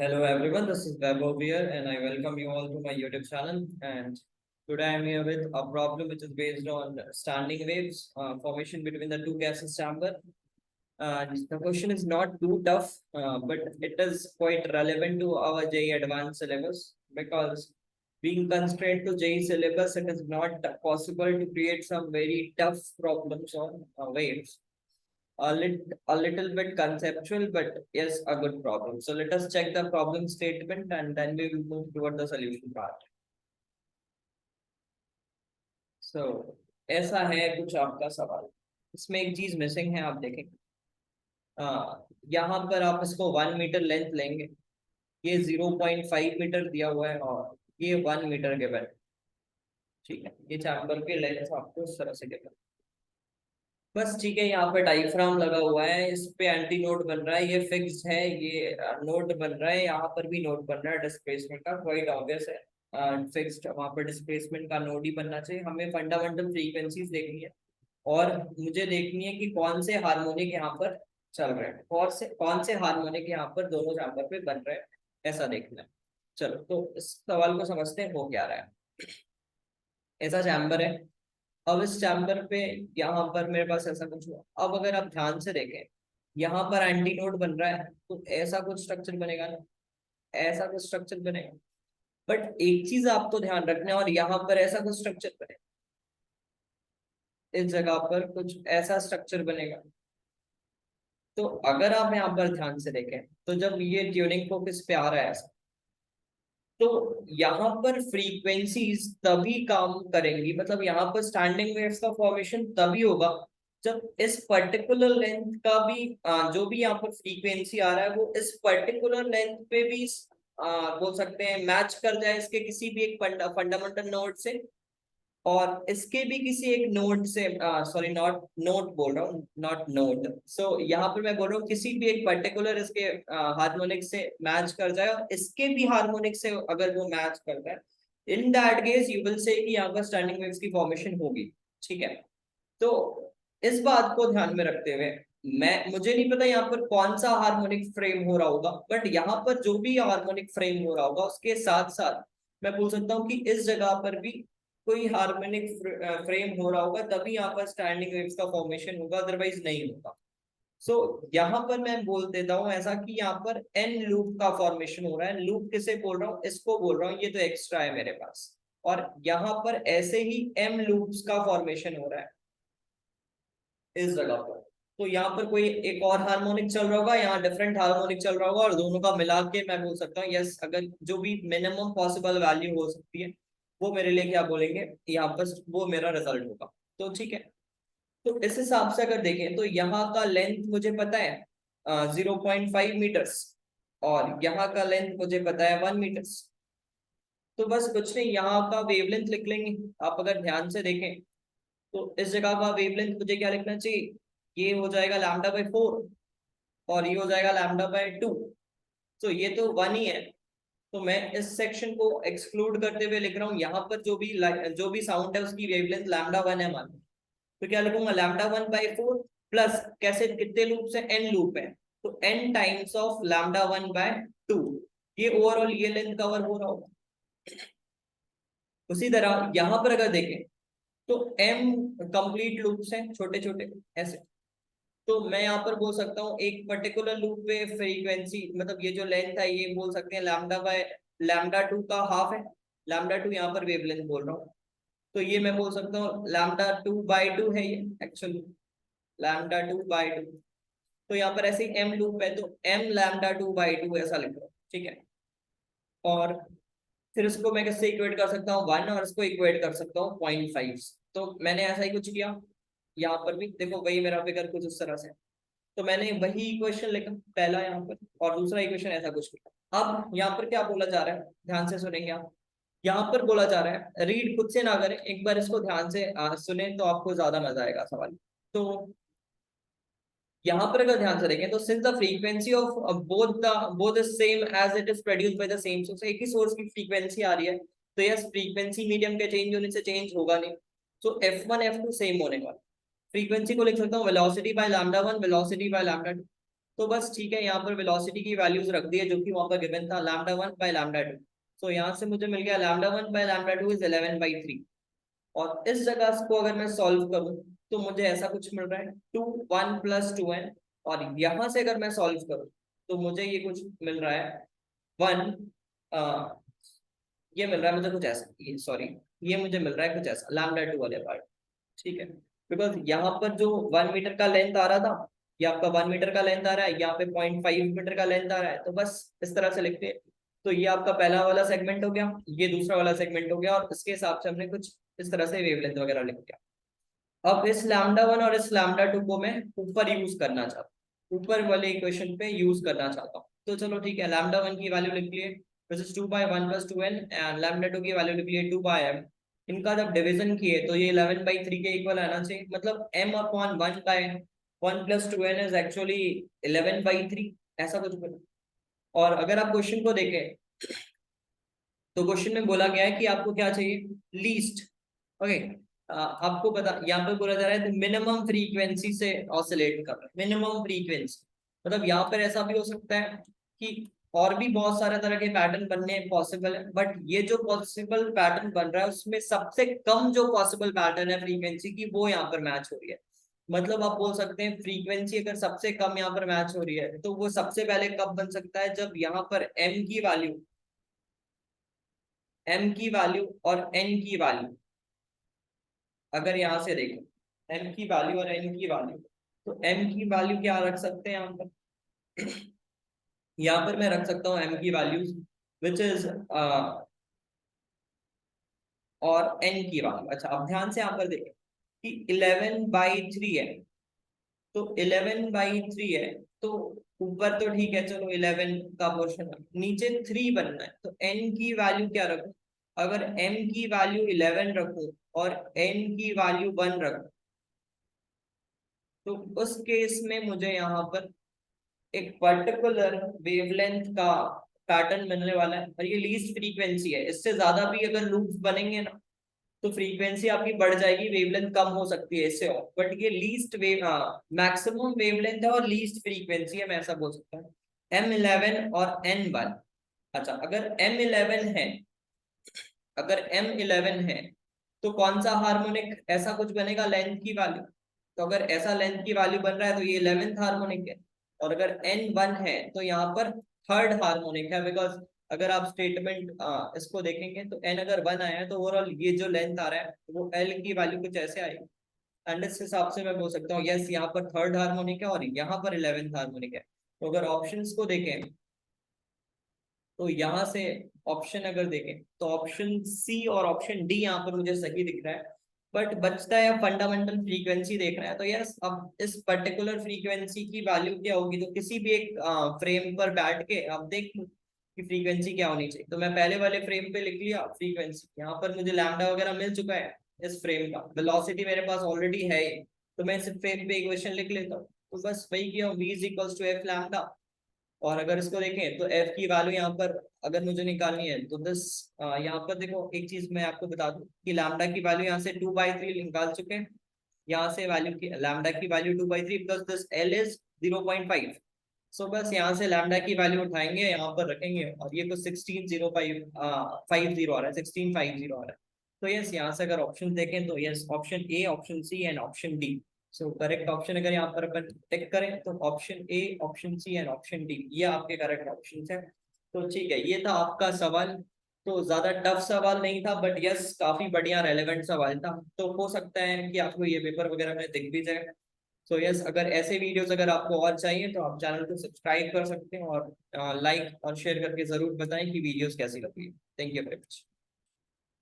Hello everyone, this is Vaibhav here and I welcome you all to my YouTube channel. And today I'm here with a problem which is based on standing waves formation between the two gases chamber. And the question is not too tough, but it is quite relevant to our JEE advanced syllabus because being constrained to JEE syllabus, it is not possible to create some very tough problems on waves a little bit conceptual, but yes, a good problem. So let us check the problem statement and then we will move toward the solution part. So ऐसा है कुछ आपका सवाल, इसमें एक चीज missing है, आप देखें यहाँ पर आप इसको 1 मीटर लेंथ लेंगे, ये 0.5 मीटर दिया हुआ है और ये 1 मीटर के बैठ, ठीक है। ये चैम्बर की लेंथ आपको इस तरह से गिवन, बस ठीक है। यहाँ पे डाइफ्राम लगा हुआ है, इस पे एंटी नोड बन रहा है, ये फिक्स है, ये नोड बन रहा है, यहाँ पर भी नोड बन रहा है डिस्प्लेसमेंट का, क्वाइट ऑब्वियस है। फिक्स्ड वहाँ पर डिस्प्लेसमेंट का नोड ही बनना चाहिए। हमें फंडामेंटल फ्रीक्वेंसीज देखनी है और मुझे देखनी है कि कौन से हार्मोनिक यहाँ पर चल रहे हैं और कौन से हार्मोनिक यहाँ पर दोनों चैम्बर पे बन रहे हैं, ऐसा देखना है। चलो तो इस सवाल को समझते हैं, हो क्या रहा है। ऐसा चैम्बर है, अब इस चैम्बर पे यहाँ पर मेरे पास ऐसा कुछ हुआ। अब अगर आप ध्यान से देखें, यहाँ पर एंटी नोड बन रहा है तो ऐसा कुछ स्ट्रक्चर बनेगा ना, ऐसा कुछ स्ट्रक्चर बनेगा। बट एक चीज आपको ध्यान रखना है, और यहाँ पर ऐसा कुछ स्ट्रक्चर बनेगा, इस जगह पर कुछ ऐसा स्ट्रक्चर बनेगा। तो अगर आप यहाँ पर ध्यान से देखें तो जब ये ट्यूनिंग फोकस पे आ रहा है ऐसा, तो यहाँ पर फ्रीक्वेंसीज तभी काम करेंगी, मतलब यहाँ पर स्टैंडिंग वेव्स का फॉर्मेशन तभी होगा जब इस पर्टिकुलर लेंथ का भी जो भी यहाँ पर फ्रीक्वेंसी आ रहा है वो इस पर्टिकुलर लेंथ पे भी बोल सकते हैं मैच कर जाए इसके किसी भी एक फंडामेंटल नोड से, और इसके भी किसी एक नोड से, सॉरी नॉट नोट बोल रहा हूँ, नॉट नोड। सो यहाँ पर मैं बोल रहा हूँ किसी भी एक पर्टिकुलर इसके हार्मोनिक से मैच कर जाए और इसके भी हार्मोनिक से अगर वो मैच करता है, in that case you will say कि यहाँ पर स्टैंडिंग वेव्स की फॉर्मेशन होगी, ठीक है। तो इस बात को ध्यान में रखते हुए मुझे नहीं पता यहाँ पर कौन सा हार्मोनिक फ्रेम हो रहा होगा, बट यहाँ पर जो भी हार्मोनिक फ्रेम हो रहा होगा उसके साथ साथ मैं बोल सकता हूँ कि इस जगह पर भी कोई हार्मोनिक फ्रेम हो रहा होगा, तभी यहाँ पर स्टैंडिंग वेव्स का फॉर्मेशन होगा, अदरवाइज नहीं होगा। सो यहाँ पर मैं बोल देता हूँ ऐसा कि यहाँ पर एन लूप का फॉर्मेशन हो रहा है। लूप किसे बोल रहा हूँ, इसको बोल रहा हूँ, ये तो एक्स्ट्रा है मेरे पास। और यहाँ पर ऐसे ही एम लूप्स का फॉर्मेशन हो रहा है इस जगह पर। तो यहाँ पर कोई एक और हार्मोनिक चल रहा होगा, यहाँ डिफरेंट हार्मोनिक चल रहा होगा, और दोनों का मिला के मैं बोल सकता हूँ यस, अगर जो भी मिनिमम पॉसिबल वैल्यू हो सकती है वो मेरे लिए क्या बोलेंगे, यहाँ पर वो मेरा रिजल्ट होगा। तो ठीक है, तो इस हिसाब से अगर देखें तो यहाँ का लेंथ मुझे पता है 0.5 मीटर्स, और यहाँ का लेंथ मुझे पता है 1 मीटर्स। तो बस कुछ नहीं, यहाँ का वेवलेंथ लिख लेंगे। आप अगर ध्यान से देखें तो इस जगह का वेवलेंथ मुझे क्या लिखना चाहिए, ये हो जाएगा λ/4 और ये हो जाएगा λ/2। तो ये तो 1 ही है, तो मैं इस सेक्शन को एक्सक्लूड करते हुए लिख रहा हूँ यहाँ पर जो भी साउंड है उसकी वेवलेंथ λ1 है मान। तो क्या लिखूंगा, λ1/4 प्लस कैसे कितने लूप है, n लूप है, तो n टाइम्स ऑफ λ1/2, ये ओवरऑल ये लेंथ कवर हो रहा होगा। उसी तरह यहाँ पर अगर देखें तो m कंप्लीट लूप्स हैं छोटे छोटे ऐसे। तो मैं यहाँ पर बोल सकता हूँ एक पर्टिकुलर लूप पे फ्रीक्वेंसी, मतलब ये जो लेंथ है ये बोल सकते हैं λ/λ2 का हाफ है। λ2 यहाँ पर वेवलेंथ बोल रहा हूँ, तो ये मैं बोल सकता हूँ λ2/2 है ये एक्चुअली, λ2/2। तो यहाँ पर ऐसे m लूप है तो m λ2/2 ऐसा लिख रहा हूँ, ठीक है। और फिर इसको मैं किससे इक्वेट कर सकता हूँ, 1, और इसको इक्वेट कर सकता हूँ 0.5। तो मैंने ऐसा ही कुछ किया, यहाँ पर भी देखो वही मेरा फिगर कुछ उस तरह से। तो मैंने वही इक्वेशन लिखा पहला यहाँ पर, और दूसरा इक्वेशन ऐसा कुछ लिखा। अब यहाँ पर क्या बोला जा रहा है, ध्यान से सुनेंगे आप। यहाँ पर बोला जा रहा है, रीड खुद से ना करें, एक बार इसको ध्यान से सुने तो आपको ज्यादा मजा आएगा सवाल। तो यहाँ पर अगर ध्यान से देखें तो since the frequency of both is same as it is produced by the same source, एक ही सोर्स की फ्रीक्वेंसी आ रही है, तो यस फ्रीक्वेंसी मीडियम के चेंज होने से चेंज होगा नहीं। तो f1 f2 सेम होने वाला, फ्रीक्वेंसी को लिख सकता हूँ वेलोसिटी बाय λ1 वेलोसिटी बाय λ2। तो बस ठीक है, यहाँ पर वेलोसिटी की वैल्यूज रख दी है जो कि वहां पर गिवन था, λ1/λ2। तो यहाँ से मुझे मिल गया λ1/λ2 इज 11/3। और इस जगह को अगर मैं सॉल्व करूं तो मुझे ऐसा कुछ मिल रहा है 2 1 + 2n। और यहां से अगर मैं सॉल्व करूं तो मुझे ये कुछ मिल रहा है 1, ये मिल रहा है मुझे कुछ ऐसा, ये सॉरी, ये मुझे मिल रहा है कुछ ऐसा λ2 वाले पार्ट। ठीक है, बिकॉज यहाँ पर जो 1 मीटर का लेंथ आ रहा था, ये आपका 1 मीटर का लेंथ आ रहा है, यहाँ पे 0.5 मीटर का लेंथ आ रहा है, तो बस इस तरह से लिखते हैं। तो ये आपका पहला वाला सेगमेंट हो गया, ये दूसरा वाला सेगमेंट हो गया, और इसके हिसाब से हमने कुछ इस तरह से वेवलेंथ वगैरह लिख दिया। अब इस λ1 और इस λ2 को मैं ऊपर यूज करना चाहता हूँ, ऊपर वाले इक्वेशन पे यूज करना चाहता हूँ। तो चलो ठीक है, λ1 की वैल्यू लिख लिए, which is 2/1 + 2n, एंड λ2 की वैल्यू लिख लिए 2/m। इनका जब डिवीजन किए तो ये 11/3 के इक्वल आना चाहिए, मतलब m/1/1 + 2n इज एक्चुअली 11/3, ऐसा कुछ बना। और अगर आप क्वेश्चन को देखें तो क्वेश्चन में बोला गया है कि आपको क्या चाहिए, लीस्ट। ओके, आपको पता यहाँ पे बोला जा रहा है मिनिमम फ्रीक्वेंसी से ऑसिलेट कर रहा है, मिनिमम फ्रीक्वेंसी। मतलब यहाँ पर ऐसा भी हो सकता है कि और भी बहुत सारे तरह के पैटर्न बनने पॉसिबल है, बट ये जो पॉसिबल पैटर्न बन रहा है उसमें सबसे कम जो पॉसिबल पैटर्न है फ्रीक्वेंसी की, वो यहाँ पर मैच हो रही है। मतलब आप बोल सकते हैं फ्रीक्वेंसी अगर सबसे कम यहाँ पर मैच हो रही है तो वो सबसे पहले कब बन सकता है, जब यहाँ पर एम की वैल्यू और एन की वैल्यू, अगर यहाँ से देखें एम की वैल्यू और एन की वैल्यू, तो एम की वैल्यू क्या रख सकते हैं यहाँ पर, यहाँ पर मैं रख सकता हूँ एम की वैल्यूज विच इज और एन की वैल्यू। अच्छा, अब ध्यान से यहाँ पर देखें कि 11/3 है, तो 11/3 है, तो ऊपर तो ठीक है, चलो 11 का पोर्शन है, नीचे 3 बनना है, तो एन की वैल्यू क्या रखूं, अगर एम की वैल्यू 11 रखूं और एन की वैल्यू 1 रखूं, तो उस केस में मुझे यहाँ पर एक पर्टिकुलर वेवलेंथ का पैटर्न मिलने वाला है, और ये लीस्ट फ्रीक्वेंसी है। इससे ज्यादा भी अगर लूप्स बनेंगे ना तो फ्रीक्वेंसी आपकी बढ़ जाएगी, वेवलेंथ कम हो सकती है इससे और, बट ये लीस्ट वेव, हाँ मैक्सिमम वेवलेंथ है और लीस्ट फ्रीक्वेंसी है, मैं ऐसा बोल सकता हूँ। M11 और N1। अच्छा, अगर M11 है, अगर M11 है तो कौन सा हार्मोनिक ऐसा कुछ बनेगा लेंथ की वैल्यू, तो अगर ऐसा लेंथ की वैल्यू बन रहा है तो ये 11th हार्मोनिक है। और अगर N1 है तो यहाँ पर थर्ड हार्मोनिक है, बिकॉज अगर आप स्टेटमेंट इसको देखेंगे तो N अगर 1 आया है तो ओवरऑल ये जो लेंथ आ रहा है वो L की वैल्यू कुछ ऐसे आएगी। एंड इस हिसाब से मैं बोल सकता हूँ यस, यहाँ पर थर्ड हार्मोनिक है और यहाँ पर 11th हार्मोनिक है। तो अगर ऑप्शंस को देखें तो यहाँ से ऑप्शन अगर देखें तो ऑप्शन सी और ऑप्शन डी यहाँ पर मुझे सही दिख रहा है, बट बचता है फंडामेंटल फ्रीक्वेंसी देख रहा है। तो यस, अब इस पर्टिकुलर फ्रीक्वेंसी की वैल्यू क्या होगी, तो किसी भी एक फ्रेम पर बैठ के आप देख लो कि फ्रीक्वेंसी क्या होनी चाहिए। तो मैं पहले वाले फ्रेम पे लिख लिया फ्रीक्वेंसी, यहाँ पर मुझे लैम्डा वगैरह मिल चुका है, इस फ्रेम का वेलोसिटी मेरे पास ऑलरेडी है ही, तो मैं इस फ्रेम पे इक्वेशन लिख लेता हूँ। तो बस वही किया, v = f लैम्डा। और अगर इसको देखें तो f की वैल्यू यहाँ पर अगर मुझे निकालनी है तो दिस, यहाँ पर देखो एक चीज मैं आपको बता दूं कि लैम्डा की वैल्यू यहाँ से 2/3 निकाल चुके हैं, यहाँ से वैल्यू की लैम्डा की value 2/3 plus this l is 0.5। सो बस यहाँ से लैम्डा की वैल्यू उठाएंगे, यहाँ पर रखेंगे, और ये कुछ 160550 आ रहा है, 1650 आ रहा है। तो यस, यहाँ से अगर ऑप्शन देखें तो yes, option A, option C and option D. So correct option अगर यहाँ पर अपन टिक करें तो option A, option C and option D, ये आपके करेक्ट ऑप्शन है। तो ठीक है, ये था आपका सवाल। तो ज्यादा टफ सवाल नहीं था, बट यस काफी बढ़िया रेलेवेंट सवाल था। तो हो सकता है कि आपको ये पेपर वगैरह में दिख भी जाए। तो यस, अगर ऐसे वीडियोस अगर आपको और चाहिए तो आप चैनल को सब्सक्राइब कर सकते हैं, और लाइक और शेयर करके जरूर बताएं कि वीडियोस कैसी लगी। Thank you very much.